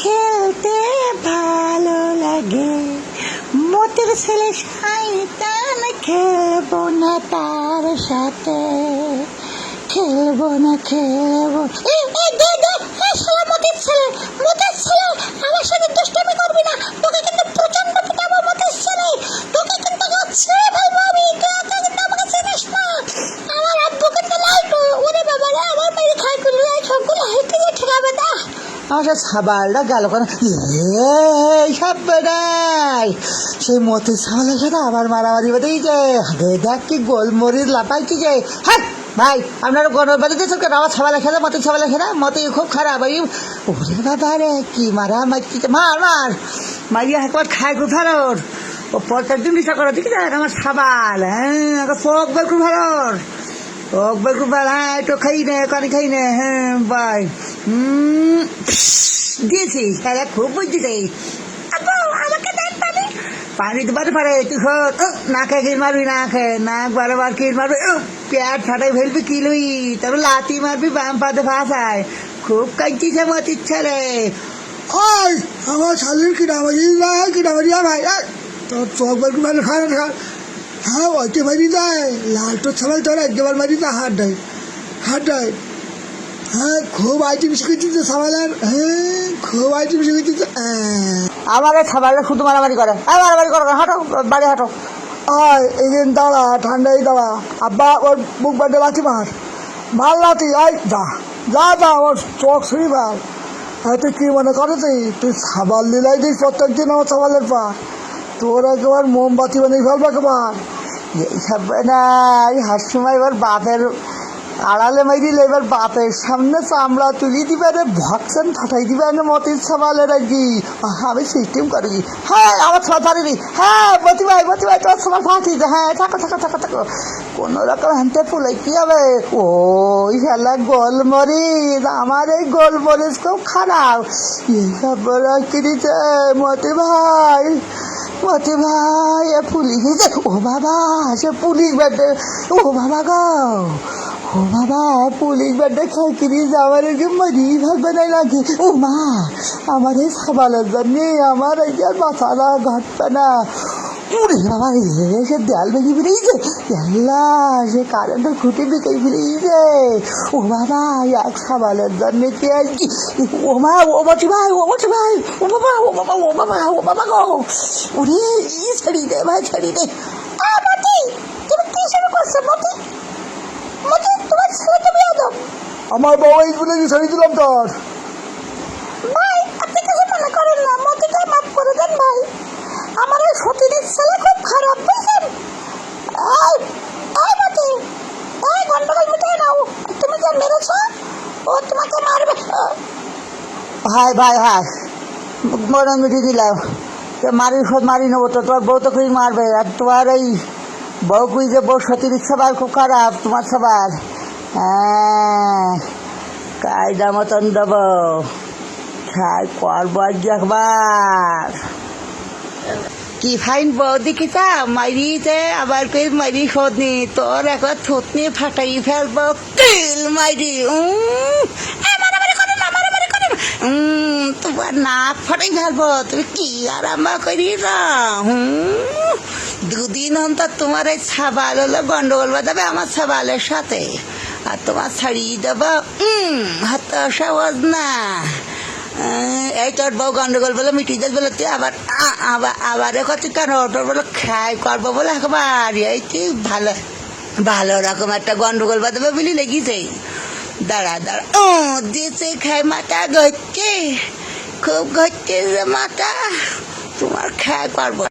খেলতে ভালো লাগে, মতির ছেলে শয়তান, খেলবো না তার সাথে, খেলবো না খেলবো। মতির ছেলে, মতির ছেলে, আমার সাথে দুষ্টামি করবি না, তোকে কিন্তু প্রচন্ড পিটাবো। মতির ছেলে, তোকে কিন্তু ছেড়ে ফেলবো আমি, তুই কিন্তু আমাকে চিনিস না। আমার আব্বু কিন্তু লাইটো, ওরে বাবা রে, আমার মেয়ে খাই করলে সবগুলো হেঁটে দিয়ে ঠেকাবে না। আমার সাবালটা গেল কেন? সেই মতির সাবালের সাথে আবার মারামারি বেঁধেই যায়। দেখ কি গোলমরিচ লাপাইছি যে। হ্যাঁ ভাই, আপনারা গণর বাড়ি দিয়েছেন কেন? আমার ছাবালে খেলা, মতির ছাবালে খেলা, মতি খুব খারাপ। ওরে বাবা রে, কি মারা মারছি, মার মার মারিয়া একবার খায় কোথার ও প্রত্যেক দিন নেশা করো, ঠিক আছে? আমার সাবাল, হ্যাঁ চোখ বের খুব ভালো, চোখ বের খুব ভালো। হ্যাঁ একটু খাই নে, কানি খাই নে। হ্যাঁ ভাই, দিয়েছি, খুব বুঝছি। আমাকে দেন পানি, পানি তো বাড়ি পারে। তুই না খেয়ে কিল মারবি, না খেয়ে নাক বারবার কিল মারবি, পেট ফাটাই ফেলবি কিলুই, তারপর লাথি মারবি বাম পাতে ফাঁসায়। খুব কাঁদছিস মতির ছেলে। ওই আমার শালির কিনা বাজি না, কিনা বাজি ভাই, তোর চোখ বের করে ভালো খায় না খা। হ্যাঁ ওইতে মারি যায়, লালটো ছাড়াই তোর একবার মারি না, হাত দেয়, হাত দেয়। হ্যাঁ খুব আইটেম শিখেছিস সাবালের, হ্যাঁ খুব আইটেম শিখেছিস। আমার সাবালে শুধু মারামারি করে, মারামারি করো, হাঁটো বাড়ি হাঁটো। ওই এই দিন দাঁড়া, ঠান্ডাই দাঁড়া, আব্বা ওর বুক বাড়তে লাঠি মার, মার লাঠি। আই যা যা যা, ওর চোখ শুনি ভাল। তুই কি মনে করো, তুই সাবাল দিলাই দিস প্রত্যেক দিন আমার সাবালের পা, তোর একেবার মোমবাতি বানিয়ে ফেলবে একেবার। এইসব না, এই হাসমা এবার বাপের আড়ালে মাইরিলে এবার বাপের সামনে চামড়া তুলি দিবে রে, ভক্সেন ফাটাই দিবে না মতির সাবালের আর কি। আমি সিস্টেম করি। হ্যাঁ আমার ছোঁয়া ধরিনি। হ্যাঁ বতি ভাই তোর সবার ফাঁকি দে। হ্যাঁ থাকো থাকো থাকো থাকো, কোনো রকম হ্যান্ডে ফুলে কি হবে? ওই খেলা গোলমরিচ, আমার এই গোলমরিচ খুব খারাপ। এইসব বলে কিনেছে মতি ভাই, মতি ভাই এ পুলিশ, ও বাবা সে পুলিশ বেডে, ও বাবা গো, ও বাবা পুলিশ বেডে খাই কিনিস, আমার একে মারি ভাববে নাই নাকি? ও মা, আমার এই সাবালের জন্যে আমার এই আর মাথাটা ঘাটবে না। ওরে বাবা রে, সে দেয়াল ভেঙে ফিরেছে, সে কারেন্টের খুঁটি বিকে ফিরেছে। ও বাবা, এক সাবালের জন্যে কি আর কি? ও মা, ও মতি ভাই, ও মতি ভাই, ও বাবা ও বাবা ও বাবা ও বাবা গো, ওরে ছাড়ি দে ভাই, ছাড়ি দে। মতি, তুমি কি শুরু করছো? মতি, মতি তোমার ছেলে তুমি আদো। আমার বাবা স্কুলে কি ছাড়ি দিলাম তোর। ভাই আপনি কিছু মনে করেন না, মতিকে মাফ করে দেন ভাই, আমার এই সতীনের ছেলে খুব খারাপ, বুঝছেন? এই মতি, এই গন্ডগোল মিটাই নাও, তুমি যে মেরেছ ও তোমাকে মারবে। ভাই ভাই ভাই, মনে মিটিয়ে দিলাম, মারি নেবো তো, তোমার বউ তো খুবই মারবে। আর তোমার এই বউ কুই যে বউ সতীর সবার খুব খারাপ, তোমার সবার। হ্যাঁ কায়দা মতন দেবো, খাই করবো একবার। কি ফাইন বউ দেখিতা, মারিতে আবার কই মারি শোধনি, তোর একবার থুতনি ফাটাই ফেলবো, কিল মারি। মারামারি করে না, মারামারি করে না, তোমার নাক ফাটাই ফেলবো। তুমি কি আরাম করি না? দুদিন অন্তর তোমার এই ছাবাল হলো গন্ডগোল বাজাবে আমার ছাবালের সাথে, আর তোমার ছাড়িয়ে দেবো। হাত সহজ না। এই তোর বউ গন্ডগোল বলে মিটিয়ে দেবে বলে, তুই আবার আবার করছিস কেন? তোর বলে খাই করবো বলে একবার এই তুই ভালো ভালো রকম একটা গন্ডগোল বাঁধাবে বলি লেগেছে। দাঁড়া দাঁড়া, দিয়েছে খাই, মাথা ঘটছে, খুব ঘটছে যে মাথা, তোমার খাই করবো।